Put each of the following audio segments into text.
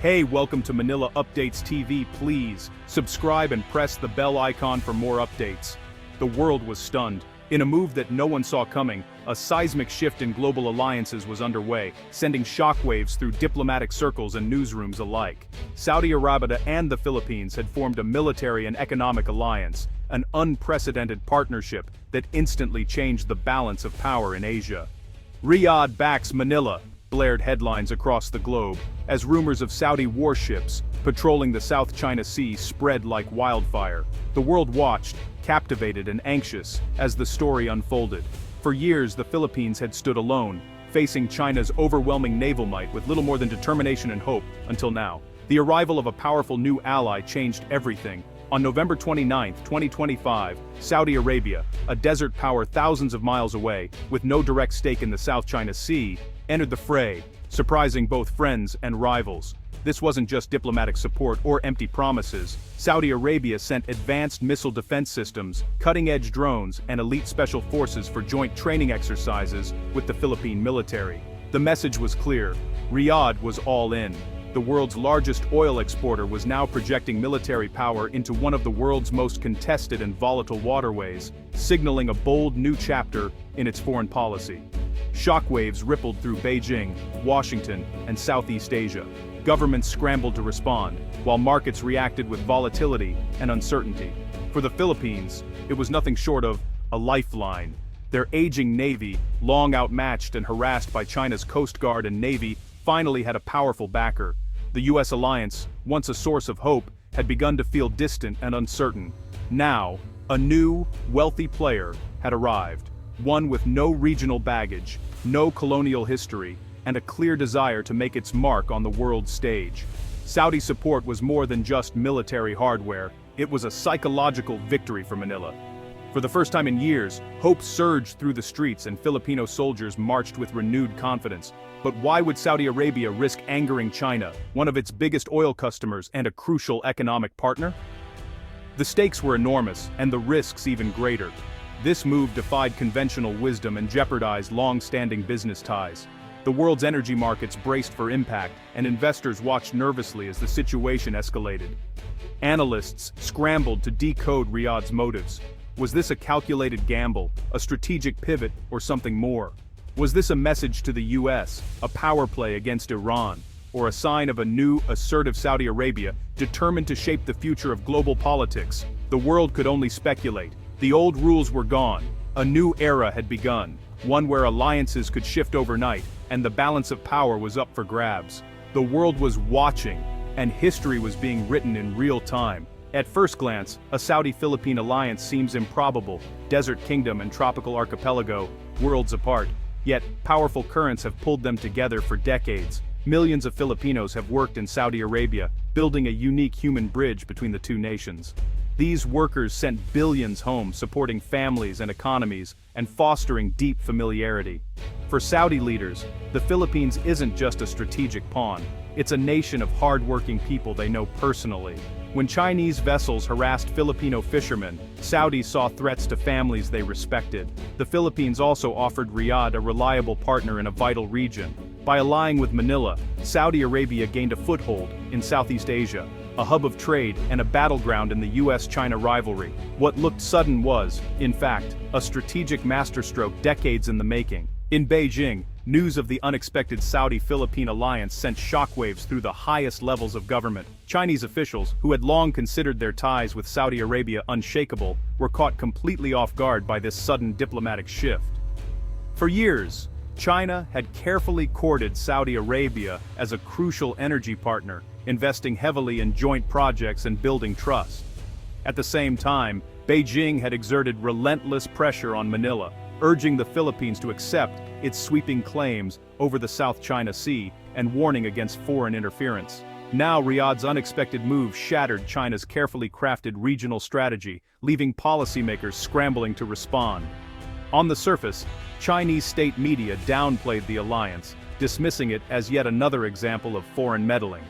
Hey, welcome to Manila Updates TV. Please subscribe and press the bell icon for more updates. The world was stunned. In a move that no one saw coming, a seismic shift in global alliances was underway, sending shockwaves through diplomatic circles and newsrooms alike. Saudi Arabia and the Philippines had formed a military and economic alliance, an unprecedented partnership that instantly changed the balance of power in Asia. Riyadh backs Manila, blared headlines across the globe, as rumors of Saudi warships patrolling the South China Sea spread like wildfire. The world watched, captivated and anxious, as the story unfolded. For years, the Philippines had stood alone, facing China's overwhelming naval might with little more than determination and hope, until now. The arrival of a powerful new ally changed everything. On November 29, 2025, Saudi Arabia, a desert power thousands of miles away, with no direct stake in the South China Sea, entered the fray, surprising both friends and rivals. This wasn't just diplomatic support or empty promises. Saudi Arabia sent advanced missile defense systems, cutting-edge drones, and elite special forces for joint training exercises with the Philippine military. The message was clear: Riyadh was all in. The world's largest oil exporter was now projecting military power into one of the world's most contested and volatile waterways, signaling a bold new chapter in its foreign policy. Shockwaves rippled through Beijing, Washington, and Southeast Asia. Governments scrambled to respond, while markets reacted with volatility and uncertainty. For the Philippines, it was nothing short of a lifeline. Their aging navy, long outmatched and harassed by China's Coast Guard and Navy, finally had a powerful backer. The U.S. alliance, once a source of hope, had begun to feel distant and uncertain. Now, a new, wealthy player had arrived. One with no regional baggage, no colonial history, and a clear desire to make its mark on the world stage. Saudi support was more than just military hardware, it was a psychological victory for Manila. For the first time in years, hope surged through the streets and Filipino soldiers marched with renewed confidence. But why would Saudi Arabia risk angering China, one of its biggest oil customers and a crucial economic partner? The stakes were enormous, and the risks even greater. This move defied conventional wisdom and jeopardized long-standing business ties. The world's energy markets braced for impact, and investors watched nervously as the situation escalated. Analysts scrambled to decode Riyadh's motives. Was this a calculated gamble, a strategic pivot, or something more? Was this a message to the US, a power play against Iran, or a sign of a new, assertive Saudi Arabia determined to shape the future of global politics? The world could only speculate. The old rules were gone. A new era had begun, one where alliances could shift overnight, and the balance of power was up for grabs. The world was watching, and history was being written in real time. At first glance, a Saudi-Philippine alliance seems improbable, desert kingdom and tropical archipelago, worlds apart. Yet, powerful currents have pulled them together for decades. Millions of Filipinos have worked in Saudi Arabia, building a unique human bridge between the two nations. These workers sent billions home, supporting families and economies, and fostering deep familiarity. For Saudi leaders, the Philippines isn't just a strategic pawn, it's a nation of hard-working people they know personally. When Chinese vessels harassed Filipino fishermen, Saudis saw threats to families they respected. The Philippines also offered Riyadh a reliable partner in a vital region. By allying with Manila, Saudi Arabia gained a foothold in Southeast Asia, a hub of trade and a battleground in the US-China rivalry. What looked sudden was, in fact, a strategic masterstroke decades in the making. In Beijing, news of the unexpected Saudi-Philippine alliance sent shockwaves through the highest levels of government. Chinese officials, who had long considered their ties with Saudi Arabia unshakable, were caught completely off guard by this sudden diplomatic shift. For years, China had carefully courted Saudi Arabia as a crucial energy partner, investing heavily in joint projects and building trust. At the same time, Beijing had exerted relentless pressure on Manila, urging the Philippines to accept its sweeping claims over the South China Sea and warning against foreign interference. Now Riyadh's unexpected move shattered China's carefully crafted regional strategy, leaving policymakers scrambling to respond. On the surface, Chinese state media downplayed the alliance, dismissing it as yet another example of foreign meddling.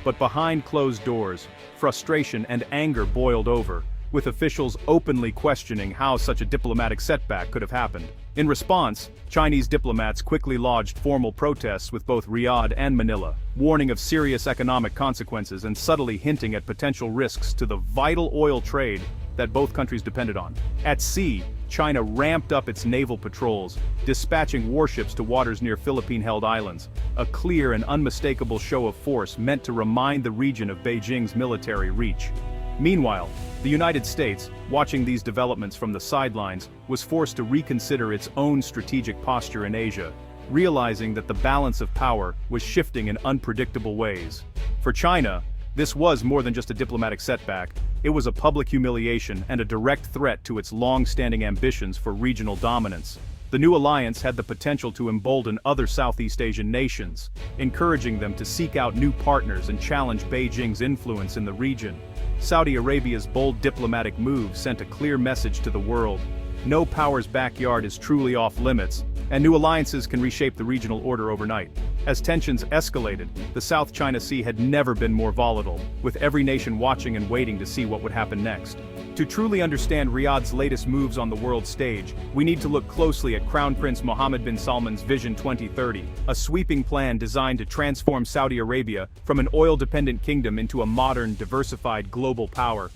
But behind closed doors, frustration and anger boiled over. with officials openly questioning how such a diplomatic setback could have happened. In response, Chinese diplomats quickly lodged formal protests with both Riyadh and Manila, warning of serious economic consequences and subtly hinting at potential risks to the vital oil trade that both countries depended on. At sea, China ramped up its naval patrols, dispatching warships to waters near Philippine-held islands, a clear and unmistakable show of force meant to remind the region of Beijing's military reach. Meanwhile, the United States, watching these developments from the sidelines, was forced to reconsider its own strategic posture in Asia, realizing that the balance of power was shifting in unpredictable ways. For China, this was more than just a diplomatic setback. It was a public humiliation and a direct threat to its long-standing ambitions for regional dominance. The new alliance had the potential to embolden other Southeast Asian nations, encouraging them to seek out new partners and challenge Beijing's influence in the region. Saudi Arabia's bold diplomatic move sent a clear message to the world. No power's backyard is truly off limits, and new alliances can reshape the regional order overnight. As tensions escalated, the South China Sea had never been more volatile, with every nation watching and waiting to see what would happen next. To truly understand Riyadh's latest moves on the world stage, we need to look closely at Crown Prince Mohammed bin Salman's Vision 2030, a sweeping plan designed to transform Saudi Arabia from an oil-dependent kingdom into a modern, diversified global power.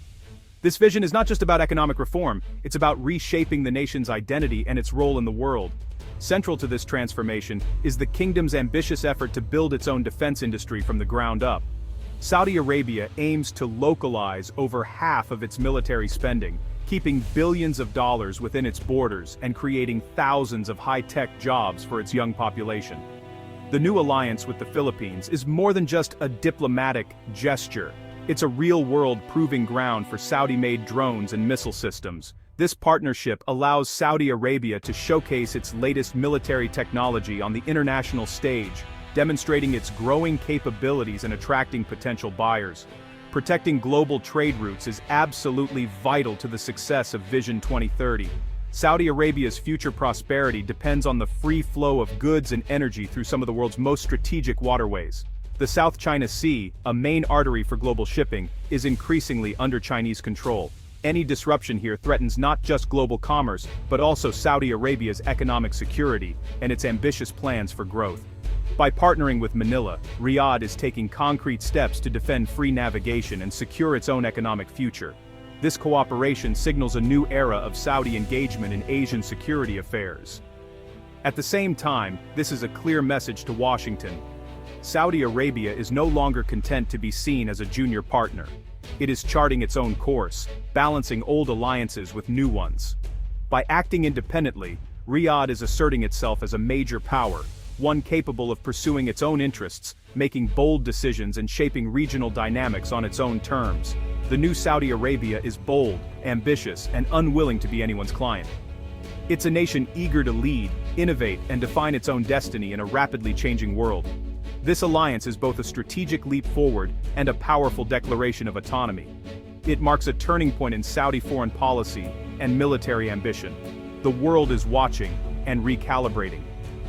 This vision is not just about economic reform, it's about reshaping the nation's identity and its role in the world. Central to this transformation is the kingdom's ambitious effort to build its own defense industry from the ground up. Saudi Arabia aims to localize over half of its military spending, keeping billions of dollars within its borders and creating thousands of high-tech jobs for its young population. The new alliance with the Philippines is more than just a diplomatic gesture. It's a real-world proving ground for Saudi-made drones and missile systems. This partnership allows Saudi Arabia to showcase its latest military technology on the international stage, demonstrating its growing capabilities and attracting potential buyers. Protecting global trade routes is absolutely vital to the success of Vision 2030. Saudi Arabia's future prosperity depends on the free flow of goods and energy through some of the world's most strategic waterways. The South China Sea, a main artery for global shipping, is increasingly under Chinese control. Any disruption here threatens not just global commerce, but also Saudi Arabia's economic security and its ambitious plans for growth. By partnering with Manila, Riyadh is taking concrete steps to defend free navigation and secure its own economic future. This cooperation signals a new era of Saudi engagement in Asian security affairs. At the same time, this is a clear message to Washington. Saudi Arabia is no longer content to be seen as a junior partner. It is charting its own course, balancing old alliances with new ones. By acting independently, Riyadh is asserting itself as a major power, one capable of pursuing its own interests, making bold decisions and shaping regional dynamics on its own terms. The new Saudi Arabia is bold, ambitious, and unwilling to be anyone's client. It's a nation eager to lead, innovate, and define its own destiny in a rapidly changing world. This alliance is both a strategic leap forward and a powerful declaration of autonomy. It marks a turning point in Saudi foreign policy and military ambition. The world is watching and recalibrating.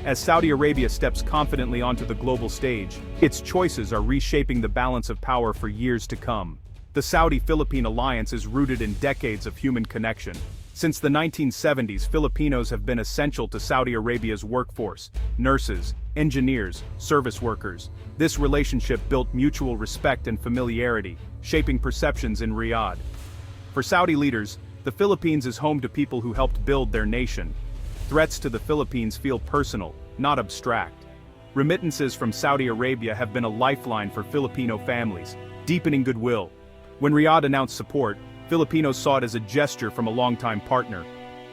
As Saudi Arabia steps confidently onto the global stage, its choices are reshaping the balance of power for years to come. The Saudi-Philippine alliance is rooted in decades of human connection. Since the 1970s, Filipinos have been essential to Saudi Arabia's workforce: nurses, engineers, service workers. This relationship built mutual respect and familiarity, shaping perceptions in Riyadh. For Saudi leaders, the Philippines is home to people who helped build their nation. Threats to the Philippines feel personal, not abstract. Remittances from Saudi Arabia have been a lifeline for Filipino families, deepening goodwill. When Riyadh announced support, Filipinos saw it as a gesture from a longtime partner.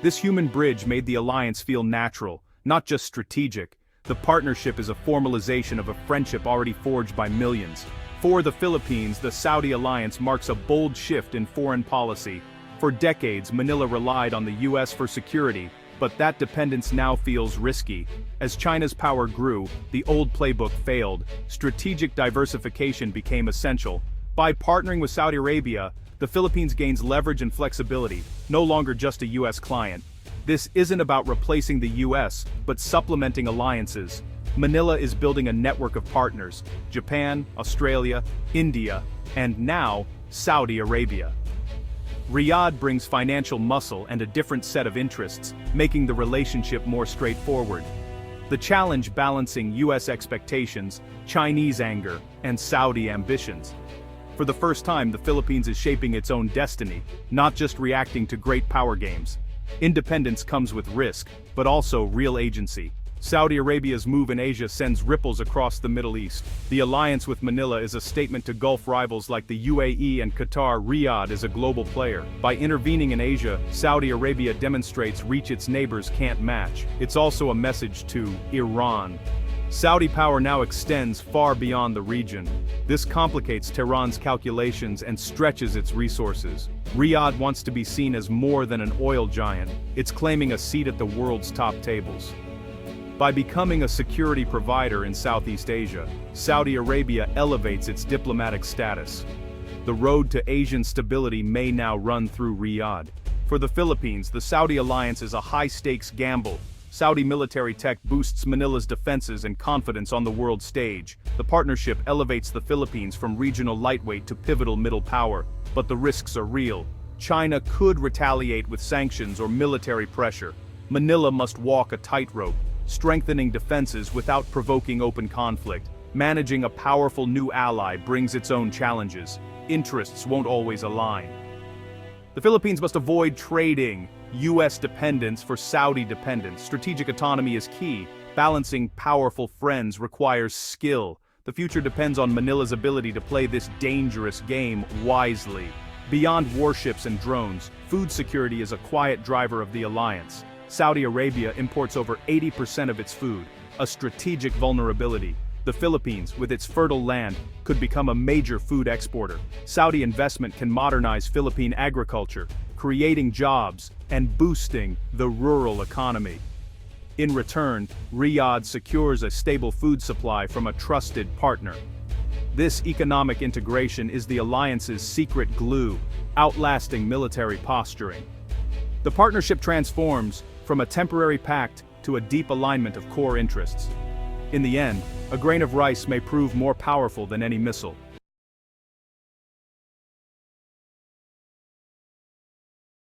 This human bridge made the alliance feel natural, not just strategic. The partnership is a formalization of a friendship already forged by millions. For the Philippines, the Saudi alliance marks a bold shift in foreign policy. For decades, Manila relied on the US for security, but that dependence now feels risky. As China's power grew, the old playbook failed. Strategic diversification became essential. By partnering with Saudi Arabia, the Philippines gains leverage and flexibility, no longer just a US client. This isn't about replacing the US, but supplementing alliances. Manila is building a network of partners: Japan, Australia, India, and now, Saudi Arabia. Riyadh brings financial muscle and a different set of interests, making the relationship more straightforward. The challenge balancing US expectations, Chinese anger, and Saudi ambitions. For the first time, the Philippines is shaping its own destiny, not just reacting to great power games. Independence comes with risk, but also real agency. Saudi Arabia's move in Asia sends ripples across the Middle East. The alliance with Manila is a statement to Gulf rivals like the UAE and Qatar. Riyadh is a global player. By intervening in Asia, Saudi Arabia demonstrates reach its neighbors can't match. It's also a message to Iran. Saudi power now extends far beyond the region. This complicates Tehran's calculations and stretches its resources. Riyadh wants to be seen as more than an oil giant. It's claiming a seat at the world's top tables. By becoming a security provider in Southeast Asia, Saudi Arabia elevates its diplomatic status. The road to Asian stability may now run through Riyadh. For the Philippines, the Saudi alliance is a high-stakes gamble. Saudi military tech boosts Manila's defenses and confidence on the world stage. The partnership elevates the Philippines from regional lightweight to pivotal middle power, but the risks are real. China could retaliate with sanctions or military pressure. Manila must walk a tightrope, strengthening defenses without provoking open conflict. Managing a powerful new ally brings its own challenges. Interests won't always align. The Philippines must avoid trading US dependence for Saudi dependence. Strategic autonomy is key. Balancing powerful friends requires skill. The future depends on Manila's ability to play this dangerous game wisely. Beyond warships and drones, food security is a quiet driver of the alliance. Saudi Arabia imports over 80% of its food, a strategic vulnerability. The Philippines, with its fertile land, could become a major food exporter. Saudi investment can modernize Philippine agriculture, creating jobs and boosting the rural economy. In return, Riyadh secures a stable food supply from a trusted partner. This economic integration is the alliance's secret glue, outlasting military posturing. The partnership transforms from a temporary pact to a deep alignment of core interests. In the end, a grain of rice may prove more powerful than any missile.